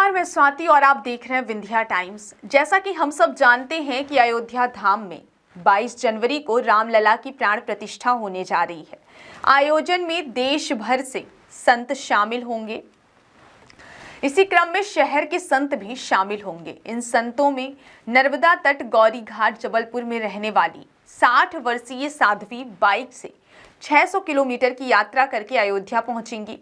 नमस्कार, मैं स्वाति और आप देख रहे हैं विंध्या टाइम्स। जैसा कि हम सब जानते हैं कि अयोध्या धाम में 22 जनवरी को रामलला की प्राण प्रतिष्ठा होने जा रही है। आयोजन में देश भर से संत शामिल होंगे। इसी क्रम में शहर के संत भी शामिल होंगे। इन संतों में नर्मदा तट गौरी घाट जबलपुर में रहने वाली 60 वर्षीय साध्वी बाइक से 600 किलोमीटर की यात्रा करके अयोध्या पहुंचेंगी।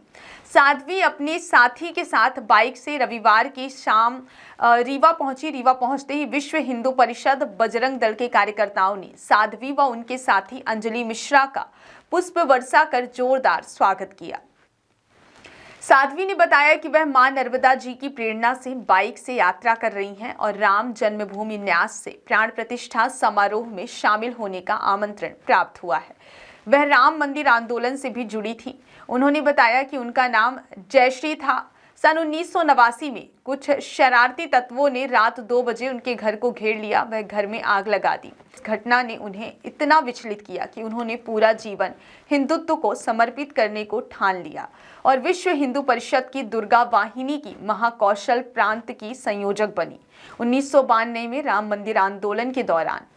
साध्वी अपने साथी के साथ बाइक से रविवार की शाम रीवा पहुंची। रीवा पहुंचते ही विश्व हिंदू परिषद बजरंग दल के कार्यकर्ताओं ने साध्वी व उनके साथी अंजलि मिश्रा का पुष्प वर्षा कर जोरदार स्वागत किया। साध्वी ने बताया कि वह मां नर्मदा जी की प्रेरणा से बाइक से यात्रा कर रही हैं और राम जन्मभूमि न्यास से प्राण प्रतिष्ठा समारोह में शामिल होने का आमंत्रण प्राप्त हुआ है। वह राम मंदिर आंदोलन से भी जुड़ी थी। उन्होंने बताया कि उनका नाम जयश्री था। सन 1989 में कुछ शरारती तत्वों ने रात 2 बजे उनके घर को घेर लिया। वह घर में आग लगा दी। इस घटना ने उन्हें इतना विचलित किया कि उन्होंने पूरा जीवन हिंदुत्व को समर्पित करने को ठान लिया और विश्व हिंदू परिषद की दुर्गा वाहिनी की महाकौशल प्रांत की संयोजक बनी। 1992 में राम मंदिर आंदोलन के दौरान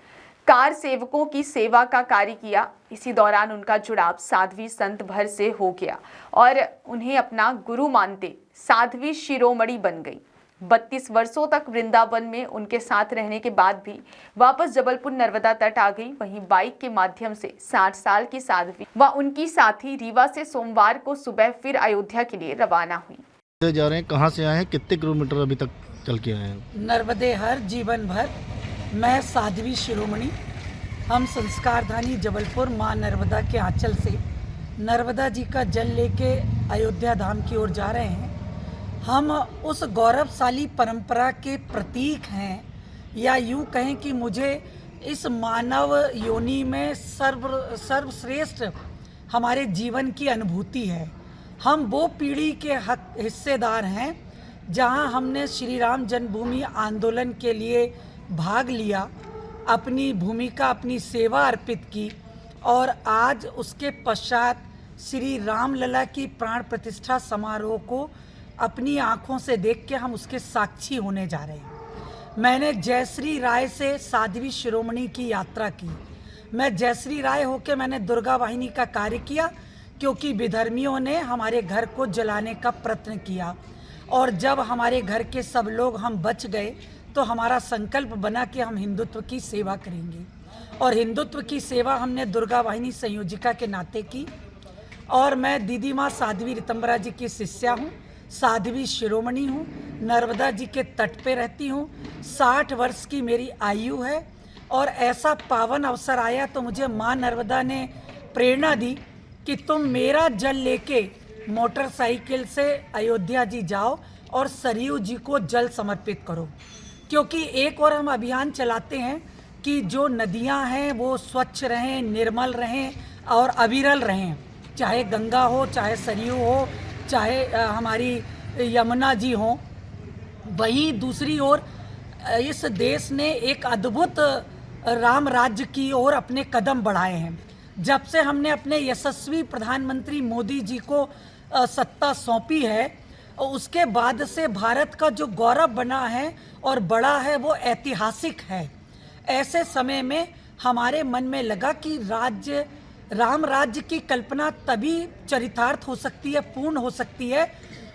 कार सेवकों की सेवा का कार्य किया। इसी दौरान उनका जुड़ाव साध्वी संत भर से हो गया और उन्हें अपना गुरु मानते साध्वी शिरोमणि बन गई। 32 वर्षों तक वृंदावन में उनके साथ रहने के बाद भी वापस जबलपुर नर्मदा तट आ गई। वहीं बाइक के माध्यम से 60 साल की साध्वी व उनकी साथी रीवा से सोमवार को सुबह फिर अयोध्या के लिए रवाना हुई। जा रहे हैं, कहाँ से आए हैं, कितने किलोमीटर अभी तक चल के आए हैं? नर्मदे हर जीवन भर। मैं साध्वी शिरोमणि, हम संस्कारधानी जबलपुर मां नर्मदा के आंचल से नर्मदा जी का जल लेके अयोध्या धाम की ओर जा रहे हैं। हम उस गौरवशाली परंपरा के प्रतीक हैं, या यूं कहें कि मुझे इस मानव योनि में सर्वश्रेष्ठ हमारे जीवन की अनुभूति है। हम वो पीढ़ी के हिस्सेदार हैं जहां हमने श्री राम जन्मभूमि आंदोलन के लिए भाग लिया, अपनी भूमिका, अपनी सेवा अर्पित की और आज उसके पश्चात श्री रामलला की प्राण प्रतिष्ठा समारोह को अपनी आंखों से देख के हम उसके साक्षी होने जा रहे हैं। मैंने जयश्री राय से साध्वी शिरोमणि की यात्रा की। मैं जयश्री राय होकर मैंने दुर्गा वाहिनी का कार्य किया, क्योंकि विधर्मियों ने हमारे घर को जलाने का प्रयत्न किया और जब हमारे घर के सब लोग हम बच गए तो हमारा संकल्प बना कि हम हिंदुत्व की सेवा करेंगे और हिंदुत्व की सेवा हमने दुर्गा वाहिनी संयोजिका के नाते की। और मैं दीदी माँ साध्वी ऋतंबरा जी की शिष्या हूँ, साध्वी शिरोमणि हूँ, नर्मदा जी के तट पे रहती हूँ। 60 वर्ष की मेरी आयु है और ऐसा पावन अवसर आया तो मुझे माँ नर्मदा ने प्रेरणा दी कि तुम मेरा जल लेके मोटरसाइकिल से अयोध्या जी जाओ और सरयू जी को जल समर्पित करो। क्योंकि एक और हम अभियान चलाते हैं कि जो नदियां हैं वो स्वच्छ रहें, निर्मल रहें और अविरल रहें, चाहे गंगा हो, चाहे सरयू हो, चाहे हमारी यमुना जी हो। वहीं दूसरी ओर इस देश ने एक अद्भुत राम राज्य की ओर अपने कदम बढ़ाए हैं। जब से हमने अपने यशस्वी प्रधानमंत्री मोदी जी को सत्ता सौंपी है, उसके बाद से भारत का जो गौरव बना है और बड़ा है वो ऐतिहासिक है। ऐसे समय में हमारे मन में लगा कि राम राज्य की कल्पना तभी चरितार्थ हो सकती है, पूर्ण हो सकती है,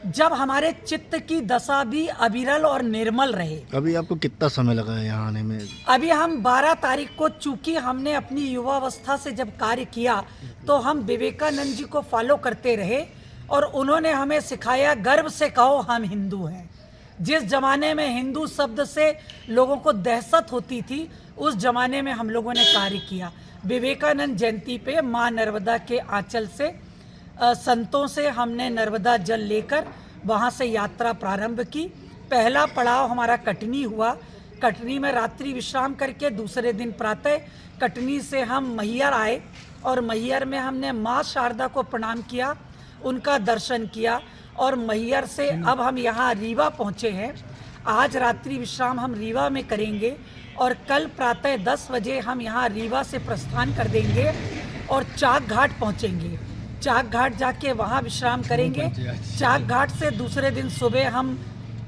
जब हमारे चित्त की दशा भी अविरल और निर्मल रहे। अभी आपको कितना समय लगा है यहाँ आने में? अभी हम 12 तारीख को, चूंकि हमने अपनी युवावस्था से जब कार्य किया तो हम विवेकानंद जी को फॉलो करते रहे और उन्होंने हमें सिखाया, गर्व से कहो हम हिंदू हैं। जिस जमाने में हिंदू शब्द से लोगों को दहशत होती थी, उस जमाने में हम लोगों ने कार्य किया। विवेकानंद जयंती पे माँ नर्मदा के आंचल से संतों से हमने नर्मदा जल लेकर वहाँ से यात्रा प्रारंभ की। पहला पड़ाव हमारा कटनी हुआ। कटनी में रात्रि विश्राम करके दूसरे दिन प्रातः कटनी से हम मैहर आए और मैहर में हमने माँ शारदा को प्रणाम किया, उनका दर्शन किया और मैहर से अब हम यहाँ रीवा पहुँचे हैं। आज रात्रि विश्राम हम रीवा में करेंगे और कल प्रातः 10 बजे हम यहाँ रीवा से प्रस्थान कर देंगे और चाक घाट पहुँचेंगे। चाक घाट जाके वहाँ विश्राम करेंगे। चाक घाट से दूसरे दिन सुबह हम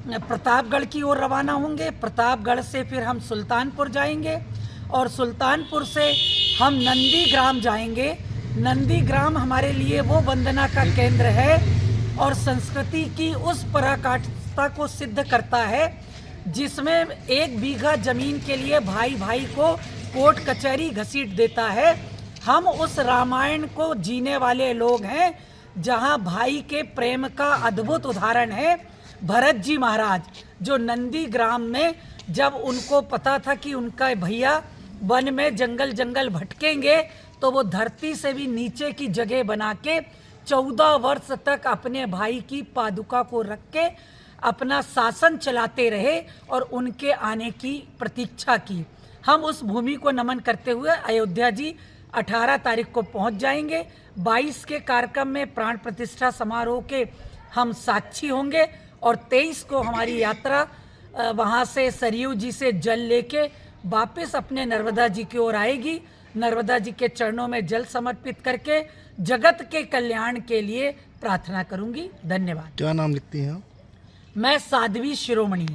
प्रतापगढ़ की ओर रवाना होंगे। प्रतापगढ़ से फिर हम सुल्तानपुर जाएंगे और सुल्तानपुर से हम नंदीग्राम जाएंगे। नंदीग्राम हमारे लिए वो वंदना का केंद्र है और संस्कृति की उस पराकाष्ठता को सिद्ध करता है जिसमें 1 बीघा जमीन के लिए भाई भाई को कोर्ट कचहरी घसीट देता है। हम उस रामायण को जीने वाले लोग हैं जहां भाई के प्रेम का अद्भुत उदाहरण है भरत जी महाराज, जो नंदीग्राम में जब उनको पता था कि उनका भैया वन में जंगल जंगल भटकेंगे तो वो धरती से भी नीचे की जगह बना के 14 वर्ष तक अपने भाई की पादुका को रख के अपना शासन चलाते रहे और उनके आने की प्रतीक्षा की। हम उस भूमि को नमन करते हुए अयोध्या जी 18 तारीख को पहुंच जाएंगे। 22 के कार्यक्रम में प्राण प्रतिष्ठा समारोह के हम साक्षी होंगे और 23 को हमारी यात्रा वहां से सरयू जी से जल लेके वापस अपने नर्मदा जी की ओर आएगी। नर्मदा जी के चरणों में जल समर्पित करके जगत के कल्याण के लिए प्रार्थना करूंगी। धन्यवाद। क्या नाम लिखती हैं आप? मैं साध्वी शिरोमणि।